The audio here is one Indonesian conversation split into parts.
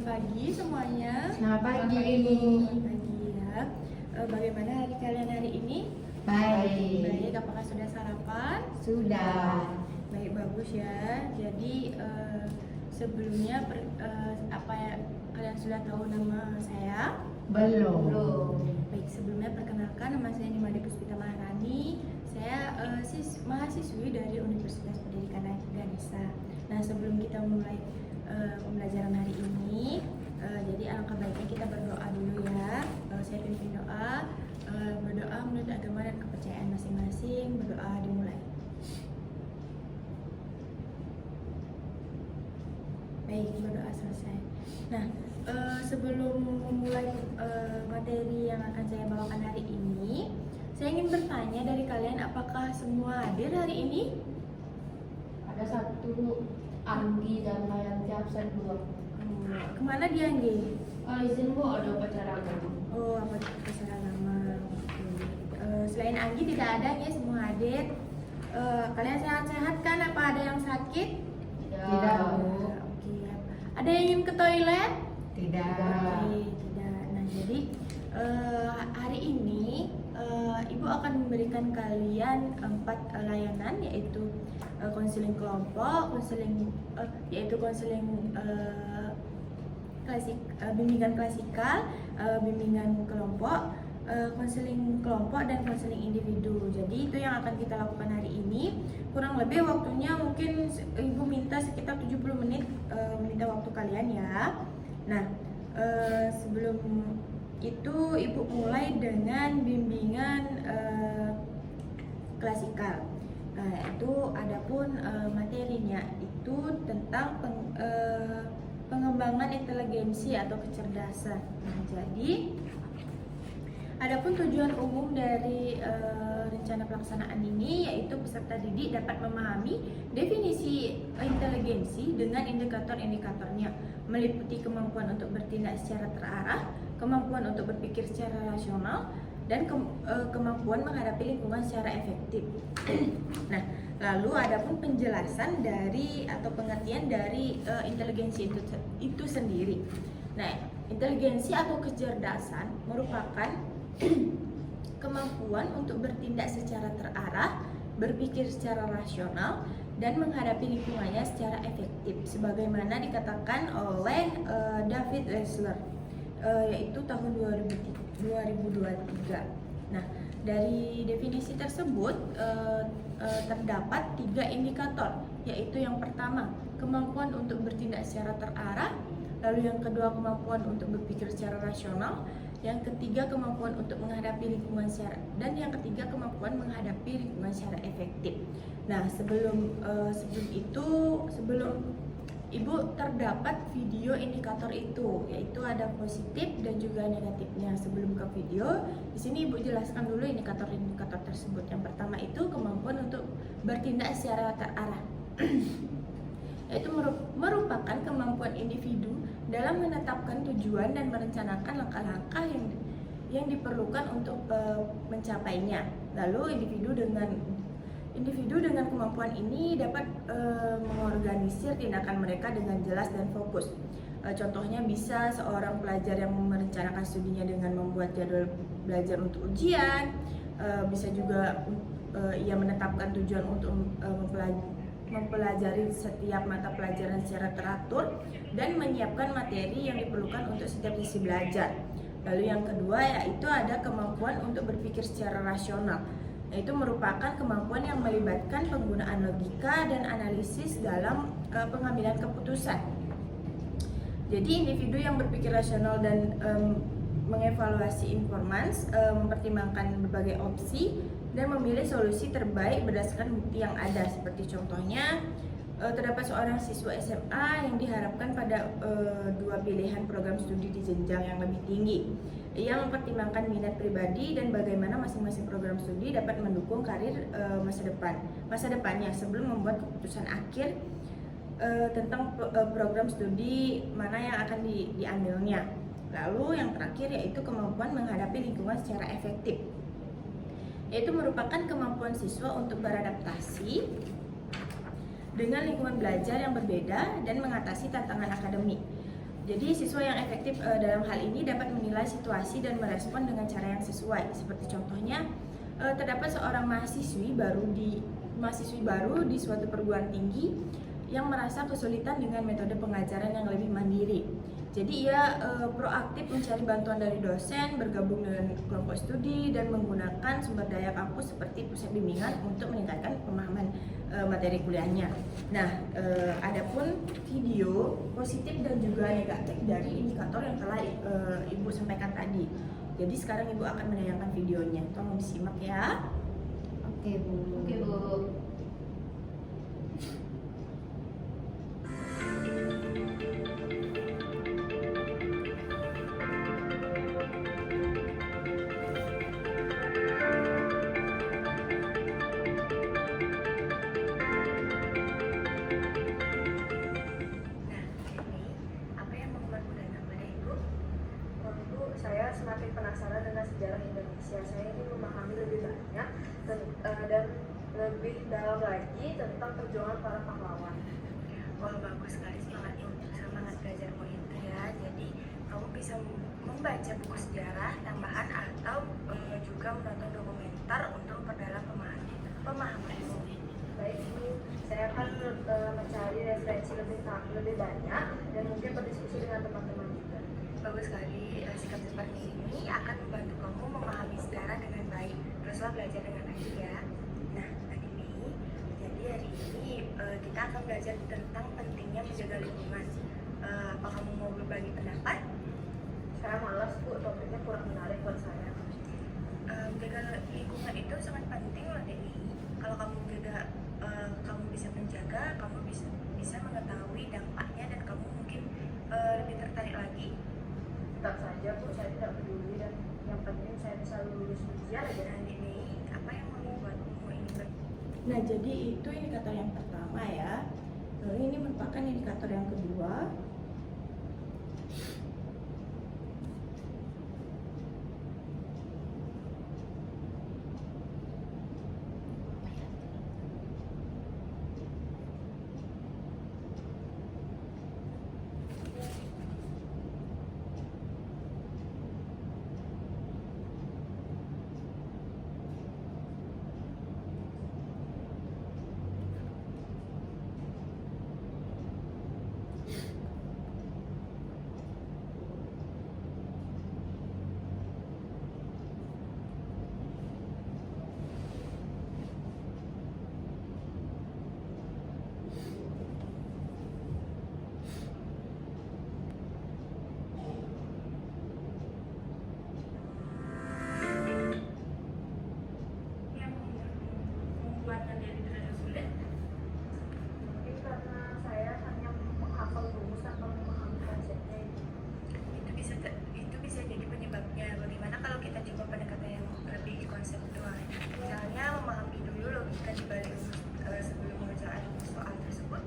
pagi semuanya. Selamat pagi. Selamat pagi ya. Bagaimana hari kalian hari ini? Baik. Baik. Apakah sudah sarapan? Sudah. Baik, bagus ya. Jadi sebelumnya apa ya, kalian sudah tahu nama saya? Belum. Baik, sebelumnya perkenalkan, nama saya Nimade Puspita Maharani. Saya mahasiswi dari Universitas Pendidikan Ganesha. Nah, sebelum kita mulai pembelajaran hari ini, jadi alangkah baiknya kita berdoa dulu ya. Saya pimpin doa. Berdoa menurut agama dan kepercayaan masing-masing. Berdoa dimulai. Baik, berdoa selesai. Nah, sebelum memulai materi yang akan saya bawakan hari ini, saya ingin bertanya dari kalian, apakah semua hadir hari ini? Ada satu Anggi dan Mayanti absen 2. Kemana dia, Anggi? Izin Bu, ada upacara agama. Oh, apa upacara agama. Selain Anggi tidak ada ya, semua hadir. Kalian sehat-sehat kan? Apa ada yang sakit? Tidak. Oke. Ada yang ingin ke toilet? Tidak. Oke, tidak. Nah, jadi hari ini Ibu akan memberikan kalian 4 layanan, yaitu konseling kelompok, bimbingan klasikal, bimbingan kelompok, konseling kelompok dan konseling individu. Jadi itu yang akan kita lakukan hari ini. Kurang lebih waktunya mungkin Ibu minta sekitar 70 menit, minta waktu kalian ya. Nah, sebelum itu Ibu mulai dengan bimbingan klasikal. Itu adapun materinya itu tentang pengembangan inteligensi atau kecerdasan. Nah, jadi adapun tujuan umum dari rencana pelaksanaan ini yaitu peserta didik dapat memahami definisi inteligensi dengan indikator-indikatornya, meliputi kemampuan untuk bertindak secara terarah, kemampuan untuk berpikir secara rasional, dan kemampuan menghadapi lingkungan secara efektif. Nah, lalu adapun penjelasan dari atau pengertian dari inteligensi itu sendiri. Nah, inteligensi atau kecerdasan merupakan kemampuan untuk bertindak secara terarah, berpikir secara rasional, dan menghadapi lingkungannya secara efektif, sebagaimana dikatakan oleh David Lesler, yaitu tahun 2023. Nah, dari definisi tersebut terdapat 3 indikator, yaitu yang pertama kemampuan untuk bertindak secara terarah, lalu yang kedua kemampuan untuk berpikir secara rasional, yang ketiga kemampuan untuk menghadapi lingkungan secara, dan yang ketiga kemampuan menghadapi lingkungan secara efektif. Nah, sebelum Ibu terdapat video indikator itu, yaitu ada positif dan juga negatifnya. Sebelum ke video, di sini Ibu jelaskan dulu indikator-indikator tersebut. Yang pertama itu kemampuan untuk bertindak secara terarah. Yaitu merupakan kemampuan individu dalam menetapkan tujuan dan merencanakan langkah-langkah yang diperlukan untuk mencapainya. Lalu individu dengan kemampuan ini dapat mengorganisir tindakan mereka dengan jelas dan fokus. Contohnya bisa seorang pelajar yang merencanakan studinya dengan membuat jadwal belajar untuk ujian. Bisa juga ia menetapkan tujuan untuk mempelajari setiap mata pelajaran secara teratur dan menyiapkan materi yang diperlukan untuk setiap sesi belajar. Lalu yang kedua yaitu ada kemampuan untuk berpikir secara rasional. Itu merupakan kemampuan yang melibatkan penggunaan logika dan analisis dalam pengambilan keputusan. Jadi individu yang berpikir rasional dan mengevaluasi informasi, mempertimbangkan berbagai opsi dan memilih solusi terbaik berdasarkan bukti yang ada. Seperti contohnya terdapat seorang siswa SMA yang diharapkan pada 2 pilihan program studi di jenjang yang lebih tinggi. Ia mempertimbangkan minat pribadi dan bagaimana masing-masing program studi dapat mendukung karir masa depannya sebelum membuat keputusan akhir tentang program studi mana yang akan diambilnya. Lalu yang terakhir yaitu kemampuan menghadapi lingkungan secara efektif, yaitu merupakan kemampuan siswa untuk beradaptasi dengan lingkungan belajar yang berbeda dan mengatasi tantangan akademik. Jadi siswa yang efektif dalam hal ini dapat menilai situasi dan merespon dengan cara yang sesuai. Seperti contohnya, terdapat seorang mahasiswi baru di suatu perguruan tinggi yang merasa kesulitan dengan metode pengajaran yang lebih mandiri. Jadi ia proaktif mencari bantuan dari dosen, bergabung dengan kelompok studi, dan menggunakan sumber daya kampus seperti pusat bimbingan untuk meningkatkan pemahaman materi kuliahnya. Nah, adapun video positif dan juga negatif dari indikator yang telah Ibu sampaikan tadi. Jadi sekarang Ibu akan menayangkan videonya. Tolong disimak ya. Oke, Bu. Oke, Bu. Saya semakin penasaran dengan sejarah Indonesia. Saya ingin memahami lebih banyak dan lebih dalam lagi tentang perjuangan para pahlawan. Wah, bagus sekali semangat belajarmu itu ya. Jadi kamu bisa membaca buku sejarah tambahan atau juga menonton dokumenter untuk memperdalam pemahamanmu. Baik Bu, saya akan mencari referensi lebih banyak dan mungkin berdiskusi dengan teman-teman juga. Bagus sekali, sikap seperti ini akan membantu kamu memahami sejarah dengan baik. Teruslah belajar dengan baik ya. Nah, tadi Mei, jadi hari ini kita akan belajar tentang pentingnya menjaga lingkungan. Apa kamu mau berbagi pendapat? Saya malas Bu, topiknya kurang menarik buat saya. Menjaga lingkungan itu sangat penting loh Deni. Kalau kamu bisa menjaga, kamu bisa mengetahui dampaknya dan kamu mungkin lebih tertarik lagi. Tetap saja Bu, saya tidak peduli dan yang penting saya bisa lulus ujian aja. Dan Deni, apa yang membuatmu ingin Nah, jadi itu indikator yang pertama ya. Lalu ini merupakan indikator yang kedua. yang membuatnya jadi terasa sulit? Mungkin karena saya hanya menghafal rumus tanpa memahami konsepnya itu. Itu bisa jadi penyebabnya. Bagaimana kalau kita coba pendekatan yang lebih konseptual? Misalnya memahami dulu logika di balik sebelum mengerjakan soal tersebut.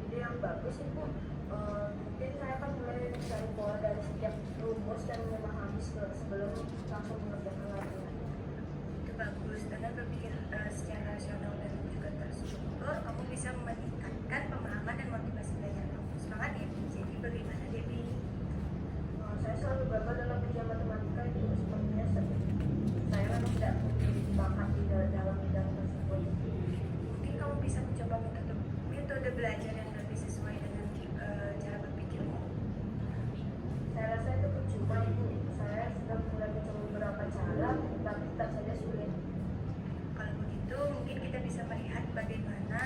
Ide yang bagus sih Bu. Mungkin saya akan mulai mencari pola dari setiap rumus dan memahami sebelum langsung mengerjakan latihan. Itu bagus. Dengan berpikir secara rasional dan juga terstruktur, kamu bisa meningkatkan pemahaman dan motivasi belajar kamu. Semangat ya. Jadi bagaimana Debbie? Saya selalu gagal dalam ujian matematika itu sepertinya saya memang tidak memiliki bakat di dalam bidang tersebut. Mungkin kamu bisa mencoba metode belajar yang lebih sesuai dengan cara berpikirmu. Saya rasa itu percuma Bu. Saya sudah mulai mencoba beberapa cara, tapi tetap saja sulit. Kalau begitu mungkin kita bisa melihat bagaimana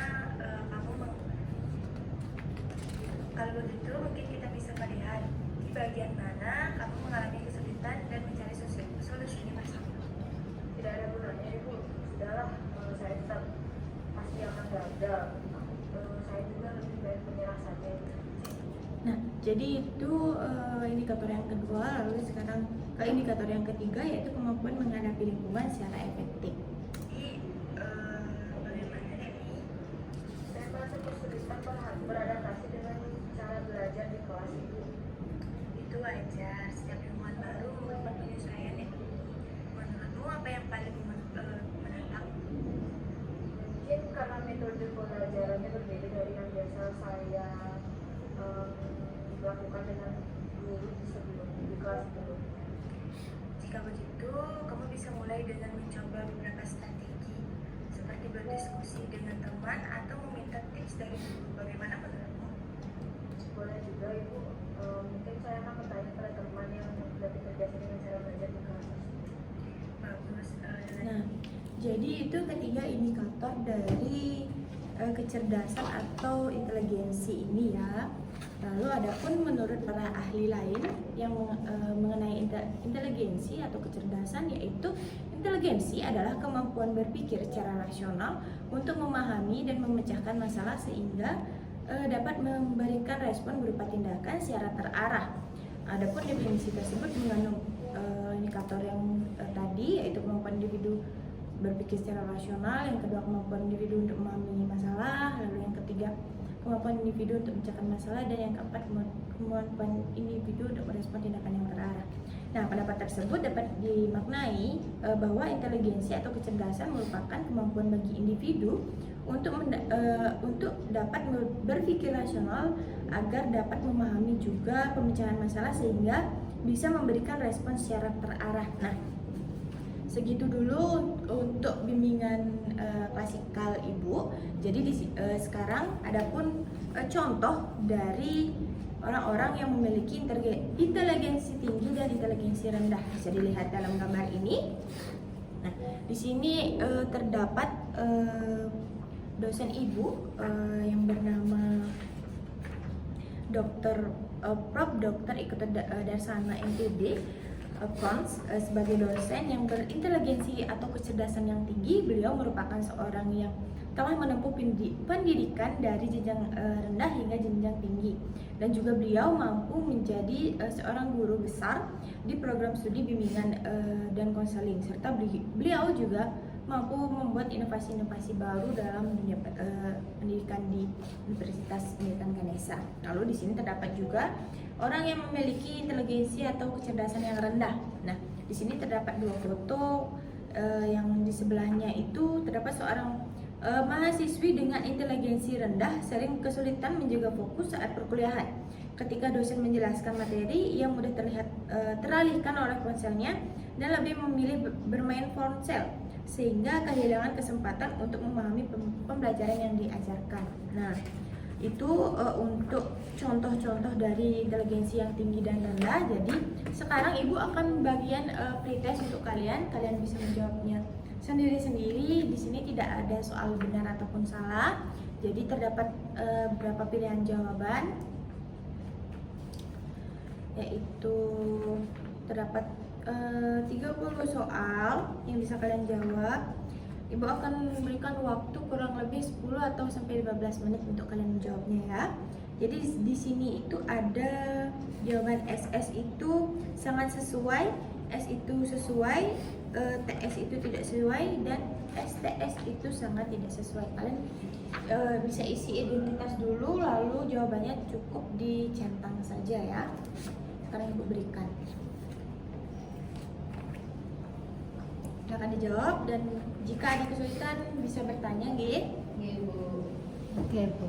kalau begitu mungkin kita bisa melihat di bagian mana kamu mengalami kesulitan dan mencari solusinya bersama. Tidak ada gunanya Bu. Sudahlah, saya tetap pasti akan gagal. Saya juga lebih baik menyerah saja. Nah, jadi itu indikator yang kedua. Lalu sekarang ke indikator yang ketiga, yaitu kemampuan menghadapi lingkungan secara efektif. Jadi bagaimana Debbie? Saya merasa kesulitan beradaptasi dengan cara belajar di kelas itu. Itu wajar, setiap lingkungan baru membutuhkan penyesuaian ya. Menurutmu apa yang paling menantang? Mungkin karena metode pembelajarannya berbeda dari yang biasa saya lakukan lakukan dengan guru di kelas sebelumnya. Jika begitu, kamu bisa mulai dengan mencoba beberapa strategi, seperti berdiskusi dengan teman atau meminta tips dari guru. Bagaimana menurutmu? Boleh juga Ibu, mungkin saya akan bertanya pada teman yang lebih terbiasa dengan cara belajar di kelas. Bagus. Nah, jadi itu ketiga indikator dari kecerdasan atau inteligensi ini ya. Lalu adapun menurut para ahli lain yang mengenai inteligensi atau kecerdasan, yaitu inteligensi adalah kemampuan berpikir secara rasional untuk memahami dan memecahkan masalah sehingga dapat memberikan respon berupa tindakan secara terarah. Adapun definisi tersebut mengandung indikator yang tadi, yaitu kemampuan individu berpikir secara rasional, yang kedua kemampuan individu untuk memahami masalah, lalu yang ketiga kemampuan individu untuk memecahkan masalah, dan yang keempat kemampuan individu untuk merespon tindakan yang terarah. Nah, pendapat tersebut dapat dimaknai bahwa inteligensi atau kecerdasan merupakan kemampuan bagi individu untuk dapat berpikir rasional agar dapat memahami juga pemecahan masalah sehingga bisa memberikan respon secara terarah. Nah, segitu dulu untuk bimbingan klasikal Ibu. Jadi sekarang adapun contoh dari orang-orang yang memiliki inteligensi tinggi dan inteligensi rendah. Bisa dilihat dalam gambar ini. Nah, di sini terdapat dosen Ibu yang bernama Prof. Dr. Ikuto Darsana MPD Kons. Sebagai dosen yang berinteligensi atau kecerdasan yang tinggi, beliau merupakan seorang yang telah menempuh pendidikan dari jenjang rendah hingga jenjang tinggi, dan juga beliau mampu menjadi seorang guru besar di program studi bimbingan dan konseling, serta beliau juga mampu membuat inovasi-inovasi baru dalam dunia pendidikan di Universitas Pendidikan Ganesha. Lalu di sini terdapat juga orang yang memiliki inteligensi atau kecerdasan yang rendah. Nah, di sini terdapat dua foto. Yang di sebelahnya itu terdapat seorang mahasiswi dengan inteligensi rendah sering kesulitan menjaga fokus saat perkuliahan. Ketika dosen menjelaskan materi, ia mudah teralihkan oleh ponselnya dan lebih memilih bermain ponsel, sehingga kehilangan kesempatan untuk memahami pembelajaran yang diajarkan. Nah, itu untuk contoh-contoh dari inteligensi yang tinggi dan rendah. Jadi sekarang Ibu akan bagian pretest untuk kalian bisa menjawabnya sendiri-sendiri. Di sini tidak ada soal benar ataupun salah. Jadi terdapat beberapa pilihan jawaban, yaitu terdapat 30 soal yang bisa kalian jawab. Ibu akan memberikan waktu kurang lebih 10 atau sampai 15 menit untuk kalian menjawabnya ya. Jadi di sini itu ada jawaban SS itu sangat sesuai, S itu sesuai, TS itu tidak sesuai, dan STS itu sangat tidak sesuai. Kalian bisa isi identitas dulu, lalu jawabannya cukup dicentang saja ya. Sekarang Ibu berikan. Silahkan dijawab, dan jika ada kesulitan bisa bertanya, gitu. Ibu. Oke, Bu.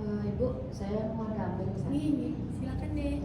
Ibu, saya mau ambil satu. Nih, silakan deh.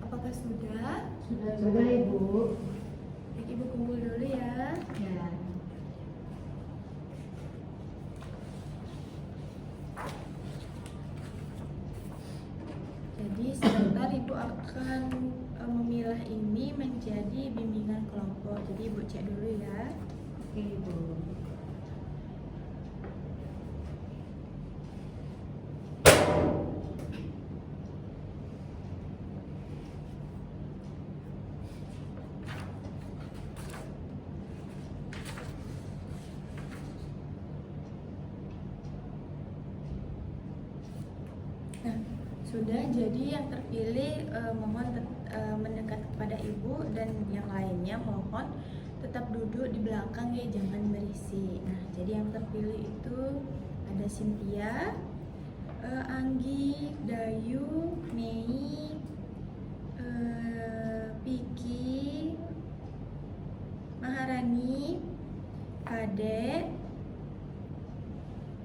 Apakah sudah? Sudah Ibu. Baik, Ibu kumpul dulu ya. Ya. Jadi sebentar Ibu akan memilah ini menjadi bimbingan kelompok. Jadi Ibu cek dulu ya. Oke Ibu. Nah, sudah. Jadi yang terpilih mohon mendekat kepada Ibu, dan yang lainnya mohon tetap duduk di belakang ya, jangan berisik. Nah, jadi yang terpilih itu ada Cynthia, Anggi, Dayu, Mei, Piki, Maharani, Kade,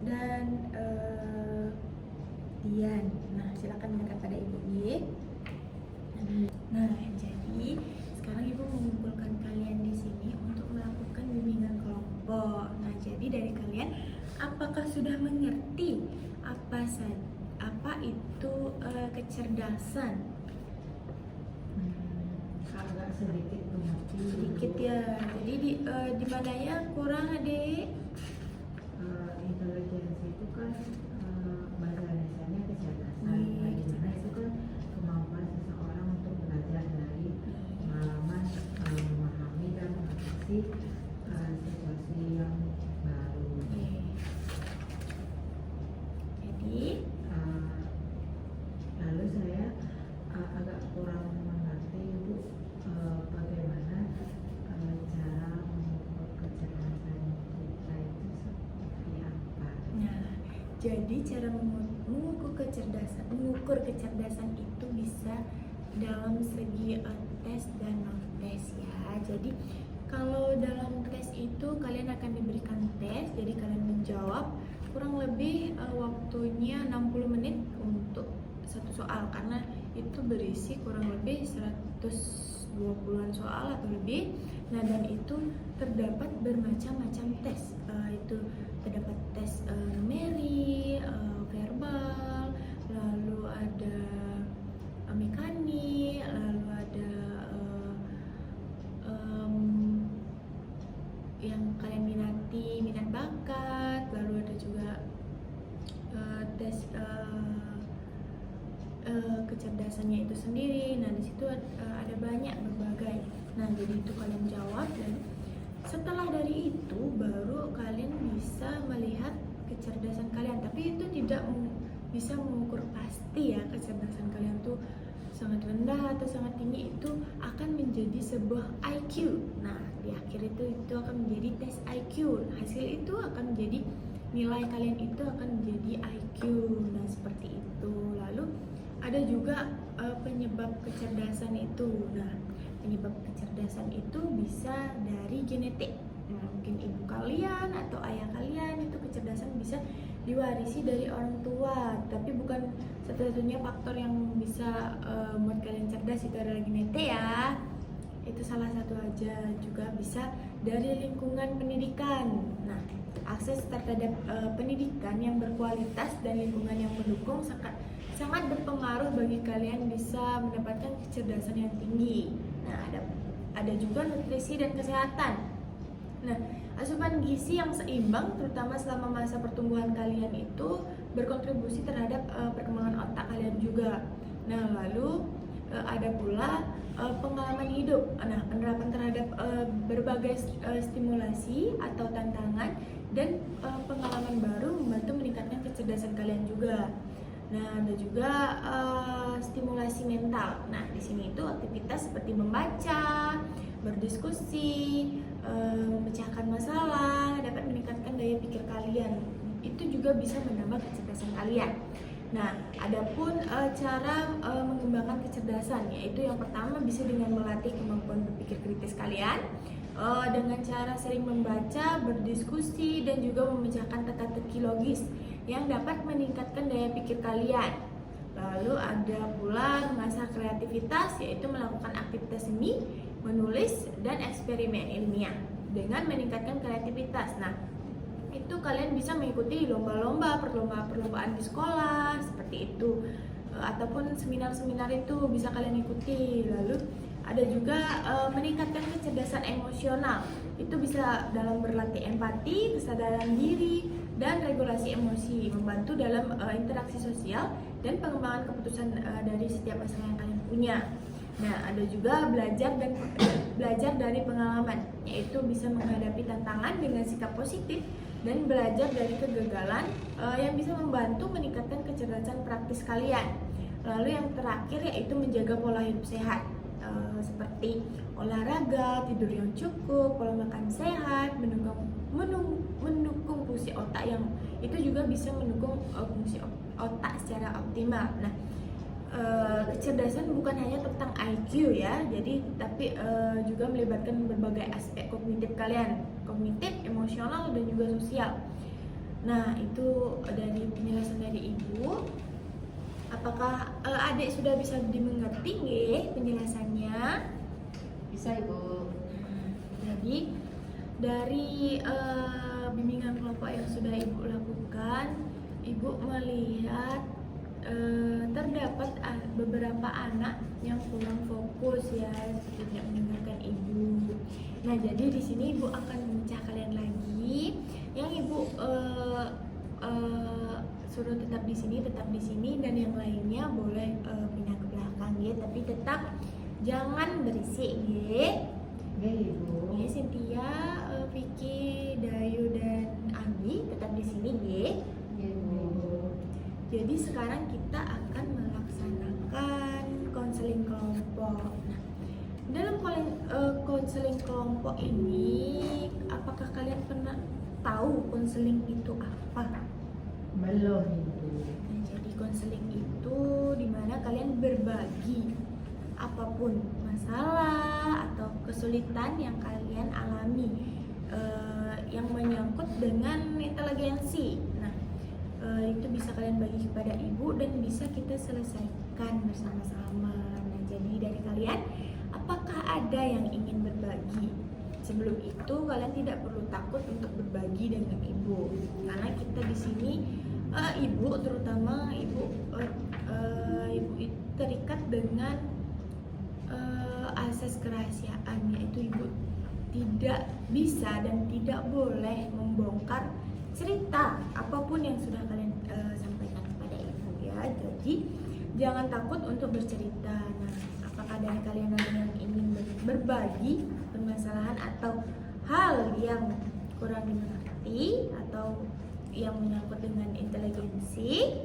dan Dian. Nah, silakan mendekat pada Ibu ya. Nah, jadi sekarang Ibu mengumpulkan kalian di sini untuk melakukan bimbingan kelompok. Nah, jadi dari kalian apakah sudah mengerti apa itu kecerdasan? Agak sedikit mengerti. Sedikit ya. Jadi di mana ya kurang, Adik? Intelijensi itu kan bahasa Indonesianya kecerdasan. Iya, Nah, di mana itu kan kemampuan seseorang untuk belajar dari pengalaman, memahami dan mengatasi situasi yang baru. Oke. Jadi Lalu saya agak kurang mengerti Ibu, bagaimana cara mengukur kecerdasan kita itu seperti apa. nah, jadi cara mengukur kecerdasan itu bisa dalam segi tes dan non tes ya. Jadi kalau dalam tes itu kalian akan diberikan tes, jadi kalian menjawab kurang lebih waktunya 60 menit untuk satu soal, karena itu berisi kurang lebih 120-an soal atau lebih. Nah, dan itu terdapat bermacam-macam tes. Itu terdapat tes numeri, verbal, lalu ada mekanik, lalu ada yang kalian minati, minat bakat, lalu ada juga tes kecerdasannya itu sendiri. Nah, di situ ada banyak berbagai. Nah, jadi itu kalian jawab, dan setelah dari itu baru kalian bisa melihat kecerdasan kalian. Tapi itu tidak bisa mengukur pasti ya kecerdasan kalian tuh sangat rendah atau sangat tinggi itu akan menjadi sebuah IQ. Nah, di akhir itu akan menjadi tes IQ. Hasil itu akan menjadi nilai kalian itu akan menjadi IQ. Nah, seperti itu. Lalu ada juga penyebab kecerdasan itu. Nah, penyebab kecerdasan itu bisa dari genetik. Nah, mungkin ibu kalian atau ayah kalian itu kecerdasan bisa diwarisi dari orang tua, tapi bukan satu-satunya faktor yang bisa membuat kalian cerdas itu adalah genetik ya. Itu salah satu aja, juga bisa dari lingkungan pendidikan. Nah, akses terhadap pendidikan yang berkualitas dan lingkungan yang mendukung sangat berpengaruh bagi kalian bisa mendapatkan kecerdasan yang tinggi. Nah, ada juga nutrisi dan kesehatan. Nah, asupan gizi yang seimbang terutama selama masa pertumbuhan kalian itu berkontribusi terhadap perkembangan otak kalian juga. Nah, lalu ada pula pengalaman hidup. Nah, penerapan terhadap berbagai stimulasi atau tantangan dan pengalaman baru membantu meningkatkan kecerdasan kalian juga. Nah, ada juga stimulasi mental. Nah, di sini itu aktivitas seperti membaca, berdiskusi, memecahkan masalah dapat meningkatkan daya pikir kalian. Itu juga bisa menambah kecerdasan kalian. Nah, adapun cara mengembangkan kecerdasan, yaitu yang pertama bisa dengan melatih kemampuan berpikir kritis kalian dengan cara sering membaca, berdiskusi, dan juga memecahkan teka-teki logis yang dapat meningkatkan daya pikir kalian. Lalu ada pula mengasah kreativitas, yaitu melakukan aktivitas seni, menulis, dan eksperimen ilmiah dengan meningkatkan kreativitas. Nah, itu kalian bisa mengikuti lomba-lomba, perlombaan di sekolah seperti itu, ataupun seminar-seminar itu bisa kalian ikuti. Lalu ada juga meningkatkan kecerdasan emosional. Itu bisa dalam berlatih empati, kesadaran diri, dan regulasi emosi, membantu dalam interaksi sosial dan pengembangan keputusan dari setiap masalah yang kalian punya. Nah, ada juga belajar dari pengalaman, yaitu bisa menghadapi tantangan dengan sikap positif dan belajar dari kegagalan yang bisa membantu meningkatkan kecerdasan praktis kalian. Lalu yang terakhir yaitu menjaga pola hidup sehat, seperti olahraga, tidur yang cukup, pola makan sehat, mendukung fungsi otak yang itu juga bisa mendukung fungsi otak secara optimal. Nah, kecerdasan bukan hanya tentang IQ ya, tapi juga melibatkan berbagai aspek kognitif kalian, kognitif, emosional, dan juga sosial. Nah, itu dari penjelasan dari Ibu. Apakah adik sudah bisa dimengerti nggih penjelasannya? Bisa Ibu. Jadi dari bimbingan kelompok yang sudah Ibu lakukan, Ibu melihat terdapat beberapa anak yang kurang fokus ya, tidak mendengarkan Ibu. Nah, jadi di sini Ibu akan memecah kalian lagi. Yang Ibu suruh tetap di sini, dan yang lainnya boleh pindah ke belakang ya, tapi tetap jangan berisik ya. Ibu. Ya, Cynthia, Vicky, Dayu, dan Andi tetap di sini ya. Ibu. Jadi sekarang kita akan melaksanakan konseling kelompok. Nah, dalam konseling kelompok ini, apakah kalian pernah tahu konseling itu apa? Belum Ibu. Nah, jadi konseling itu dimana kalian berbagi apapun masalah atau kesulitan yang kalian alami yang menyangkut dengan inteligensi. Nah, itu bisa kalian bagi kepada Ibu dan bisa kita selesaikan bersama-sama. Nah, jadi dari kalian, apakah ada yang ingin berbagi? Sebelum itu kalian tidak perlu takut untuk berbagi dengan Ibu, karena kita di sini Ibu, terutama Ibu terikat dengan asas kerahasiaan, yaitu Ibu tidak bisa dan tidak boleh membongkar cerita apapun yang sudah kalian sampaikan kepada Ibu ya. Jadi jangan takut untuk bercerita. Nah, apakah dari kalian ada yang ingin berbagi permasalahan atau hal yang kurang dimengerti atau yang menyangkut dengan inteligensi?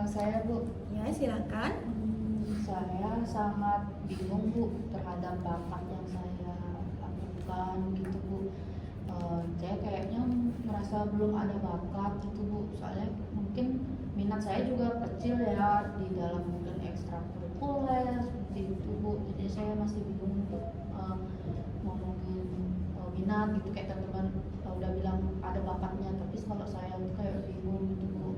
Saya Bu. Ya, silakan. Saya sangat bingung Bu terhadap bakat yang saya lakukan gitu Bu. Saya kayaknya merasa belum ada bakat gitu Bu. Soalnya mungkin minat saya juga kecil ya di dalam mungkin ekstrakurikuler seperti itu Bu. Jadi saya masih bingung untuk ngomongin minat gitu, kayak teman-teman udah bilang ada bakatnya, tapi kalau saya tuh kayak bingung gitu Bu.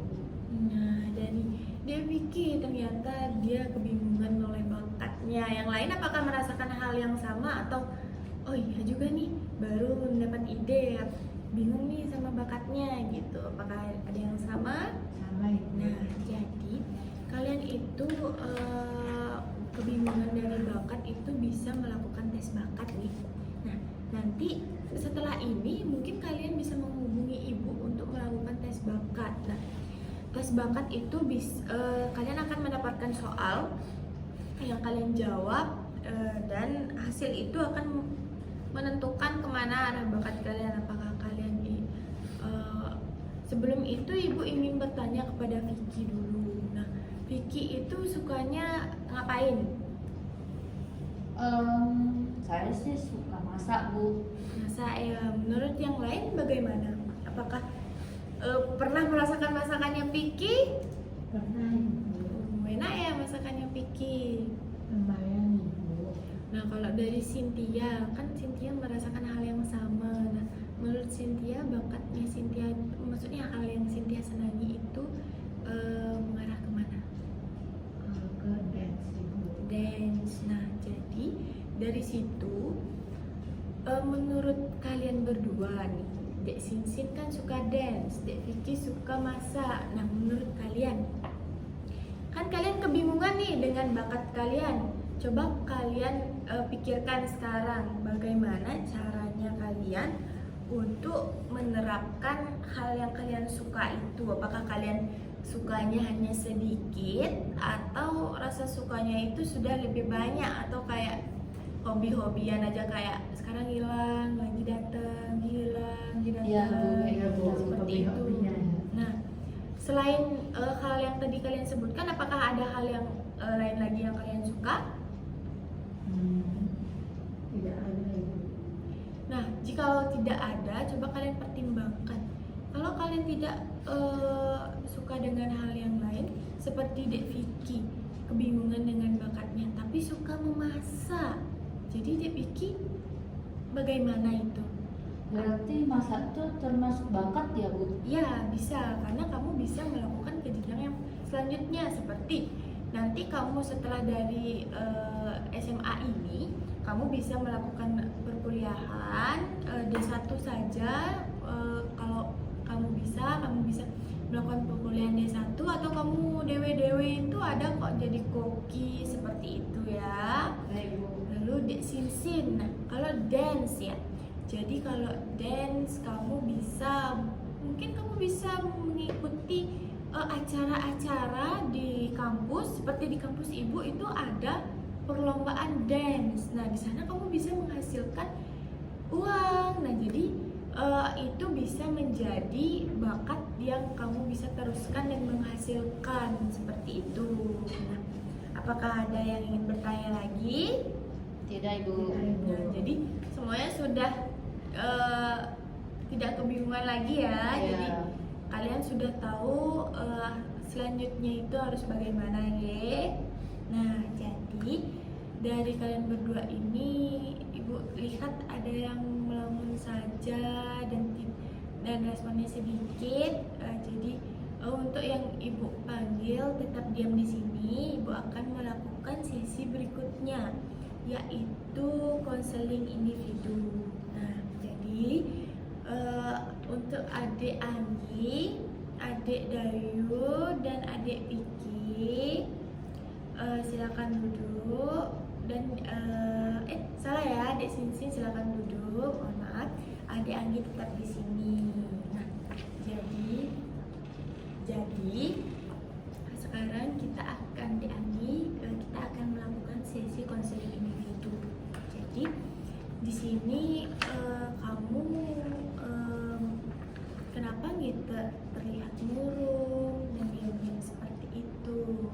Nah, dari dia pikir ternyata dia kebingungan oleh bakatnya. Yang lain apakah merasakan hal yang sama atau oh iya juga nih baru mendapat ide, bingung nih sama bakatnya gitu. Apakah ada yang sama? Sama Ibu. Nah, jadi kalian itu kebingungan dari bakat itu bisa melakukan tes bakat nih. Nah, nanti setelah ini mungkin kalian bisa menghubungi ibu untuk melakukan tes bakat. Nah, tes bakat itu kalian akan mendapatkan soal yang kalian jawab dan hasil itu akan menentukan kemana arah bakat kalian. Apakah kalian sebelum itu ibu ingin bertanya kepada Vicky dulu. Nah, Vicky itu sukanya ngapain? Saya sih suka masak Bu. Masak ya. Menurut yang lain bagaimana? Apakah pernah merasakan masakannya Vicky? Pernah Ibu. Enak ya masakannya Vicky. Lumayan Ibu. Nah, kalau dari Cynthia, kan Cynthia merasakan hal yang sama. Nah, menurut Cynthia, bakatnya Cynthia, maksudnya hal yang Cynthia senangi itu mengarah kemana? Ke dance Ibu. Dance. Nah, jadi dari situ, menurut kalian berdua nih, Dek Sinsin kan suka dance, Dek Vicky suka masak. Nah, menurut kalian, kan kalian kebingungan nih dengan bakat kalian. Coba kalian pikirkan sekarang bagaimana caranya kalian untuk menerapkan hal yang kalian suka itu. Apakah kalian sukanya hanya sedikit atau rasa sukanya itu sudah lebih banyak, atau kayak hobi-hobian aja, kayak sekarang hilang lagi datang, hilang lagi datang. Iya, Bu. Iya Bu, Seperti itu. hobi-hobinya. Nah, selain hal yang tadi kalian sebutkan, apakah ada hal yang lain lagi yang kalian suka? Tidak ada Ibu. Nah, jika tidak ada, coba kalian pertimbangkan. Kalau kalian tidak suka dengan hal yang lain, seperti Dek Vicky, kebingungan dengan bakatnya, tapi suka memasak. Jadi Dek Vicky, bagaimana itu? Berarti masak itu termasuk bakat ya Bu? Ya, bisa, karena kamu bisa melakukan ke jenjang yang selanjutnya, seperti nanti kamu setelah dari SMA ini, kamu bisa melakukan perkuliahan D1 saja. Kalau kamu bisa melakukan perkuliahan D1, atau kamu dewe-dewe itu ada kok jadi koki seperti itu ya. Baik Bu. Lalu Dek Sinsin, nah kalau dance ya, jadi kalau dance mungkin kamu bisa mengikuti acara-acara di kampus. Seperti di kampus ibu itu ada perlombaan dance. Nah, di sana kamu bisa menghasilkan uang. Nah, jadi itu bisa menjadi bakat yang kamu bisa teruskan dan menghasilkan seperti itu. Nah, apakah ada yang ingin bertanya lagi? Tidak Ibu. Nah, jadi semuanya sudah tidak kebingungan lagi ya. Iya. Jadi kalian sudah tahu selanjutnya itu harus bagaimana ya. Nah, jadi dari kalian berdua ini, Ibu lihat ada yang melamun saja dan responnya sedikit. Jadi untuk yang Ibu panggil tetap diam di sini. Ibu akan melakukan sesi berikutnya, yaitu konseling individu. Nah, jadi untuk adik Anggi, adik Dayu, dan adik Vicky, silakan duduk. Dan salah ya, adik Sinsin silakan duduk. Mohon maaf, adik Anggi tetap di sini. Nah, jadi sekarang kita akan melakukan sesi konseling individu. Jadi di sini kamu kenapa gitu terlihat murung dan diam-diam seperti itu?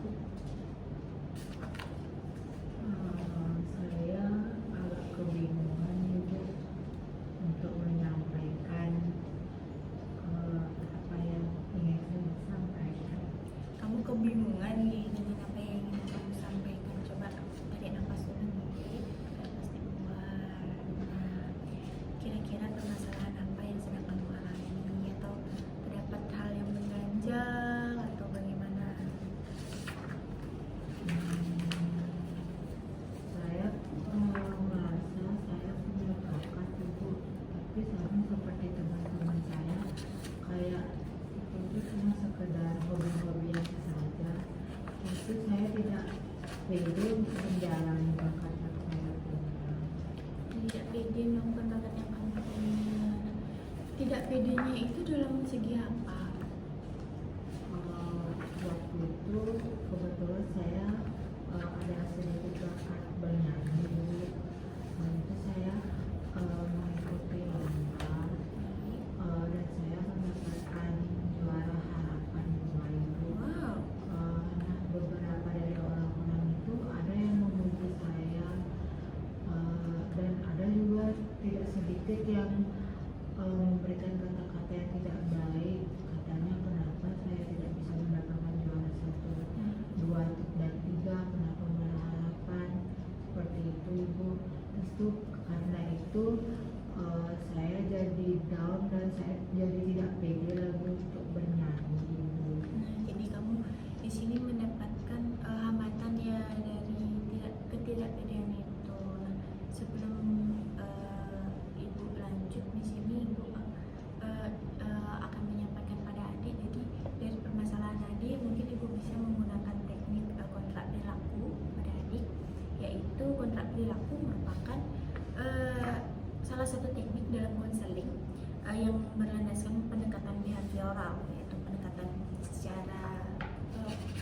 menjelaskan pendekatan behavioral, yaitu pendekatan secara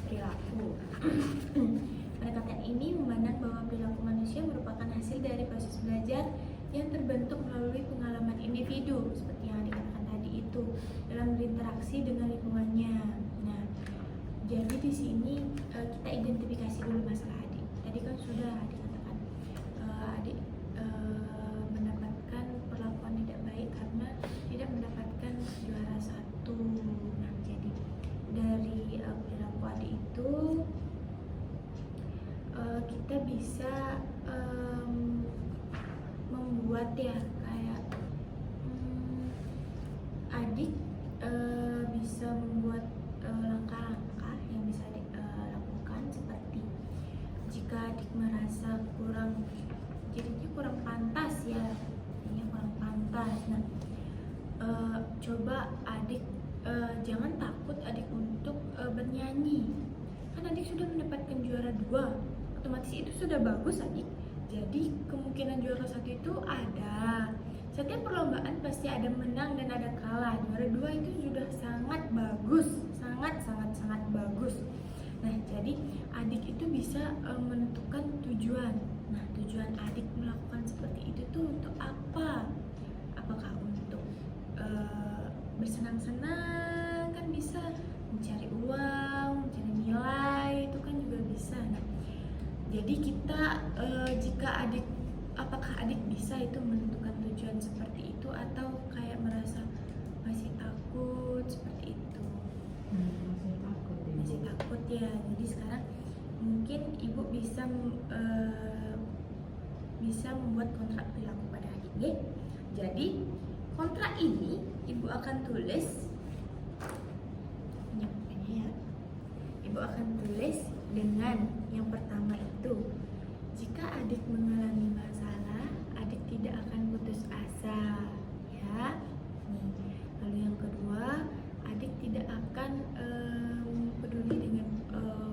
perilaku. Pendekatan ini memandang bahwa perilaku manusia merupakan hasil dari proses belajar yang terbentuk melalui pengalaman individu, seperti yang dikatakan tadi itu, dalam berinteraksi dengan lingkungannya. Nah, jadi di sini kita identifikasi dulu masalah adik. Tadi kan sudah adik katakan adik mendapatkan perlakuan tidak baik karena tidak mendapatkan juara 1. Nah, jadi dari perilaku adik itu kita bisa membuat ya kayak adik bisa membuat langkah-langkah yang bisa adik lakukan, seperti jika adik merasa jadinya kurang pantas ya, kurang pantas. Nah, coba adik jangan takut adik untuk bernyanyi. Kan adik sudah mendapatkan juara 2, otomatis itu sudah bagus adik. Jadi kemungkinan juara 1 itu ada. Setiap perlombaan pasti ada menang dan ada kalah. Juara 2 itu sudah sangat bagus, sangat bagus. Nah, jadi adik itu bisa menentukan tujuan. Nah, tujuan adik melakukan seperti itu tuh untuk apa? Apakah untuk bersenang-senang, kan bisa, mencari uang, mencari nilai, itu kan juga bisa. Nah, jadi kita apakah adik bisa itu menentukan tujuan seperti itu, atau kayak merasa masih takut seperti itu? Masih takut ya. Jadi sekarang mungkin ibu bisa membuat kontrak perilaku pada adik ya. Jadi kontrak ini ibu akan tulis ya. Ibu akan tulis dengan yang pertama itu, jika adik mengalami masalah, adik tidak akan putus asa ya. Lalu yang kedua, adik tidak akan peduli dengan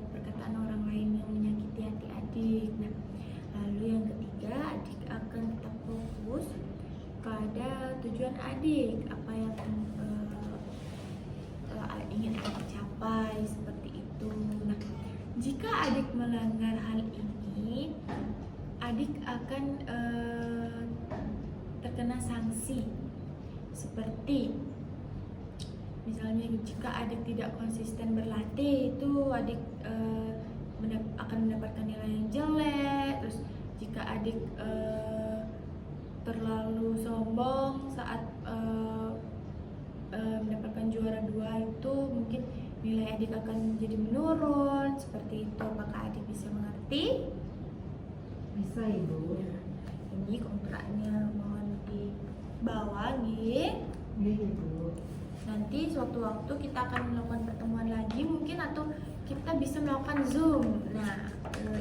perkataan orang lain yang menyakiti hati adik. Nah, lalu yang ketiga, adik akan tetap fokus pada tujuan adik, apa yang ingin adik capai, seperti itu. Nah, jika adik melanggar hal ini, adik akan terkena sanksi, seperti misalnya jika adik tidak konsisten berlatih, itu adik akan mendapatkan nilai yang jelek. Terus jika adik terlalu sombong saat mendapatkan juara 2, itu mungkin nilai adik akan jadi menurun, seperti itu. Apakah adik bisa mengerti? Bisa ibu. Ini kontraknya mohon dibawa nih. Iya ibu. Nanti suatu waktu kita akan melakukan pertemuan lagi mungkin, atau kita bisa melakukan Zoom. Nah,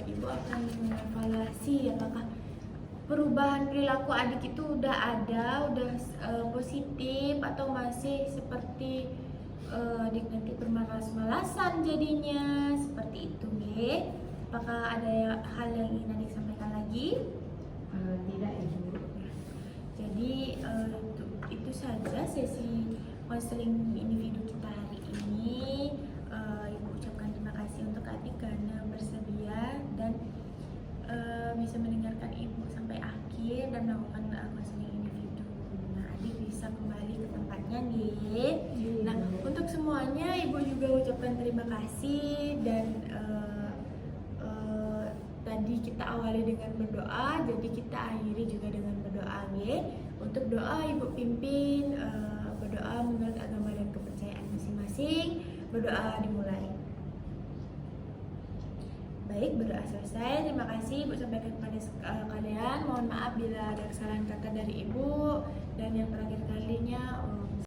ibu akan mengevaluasi apakah perubahan perilaku adik itu udah positif, atau masih seperti adik nanti bermalas-malasan jadinya, seperti itu ya. Apakah ada hal yang ingin adik sampaikan lagi? Tidak ibu. Jadi itu saja sesi konseling individu kita hari ini. Ibu ucapkan terima kasih untuk adik karena bersedia dan bisa mendengarkan ibu sampai akhir dan melakukan konseling individu. Nah, adik bisa kembali ke tempatnya nih. Nah, untuk semuanya ibu juga ucapkan terima kasih, dan tadi kita awali dengan berdoa, jadi kita akhiri juga dengan berdoa ya. Untuk doa ibu pimpin berdoa menurut agama dan kepercayaan masing-masing. Berdoa dimulai. Baik, berdoa selesai. Terima kasih ibu sampaikan kepada kalian. Mohon maaf bila ada kesalahan kata dari ibu, dan yang terakhir kalinya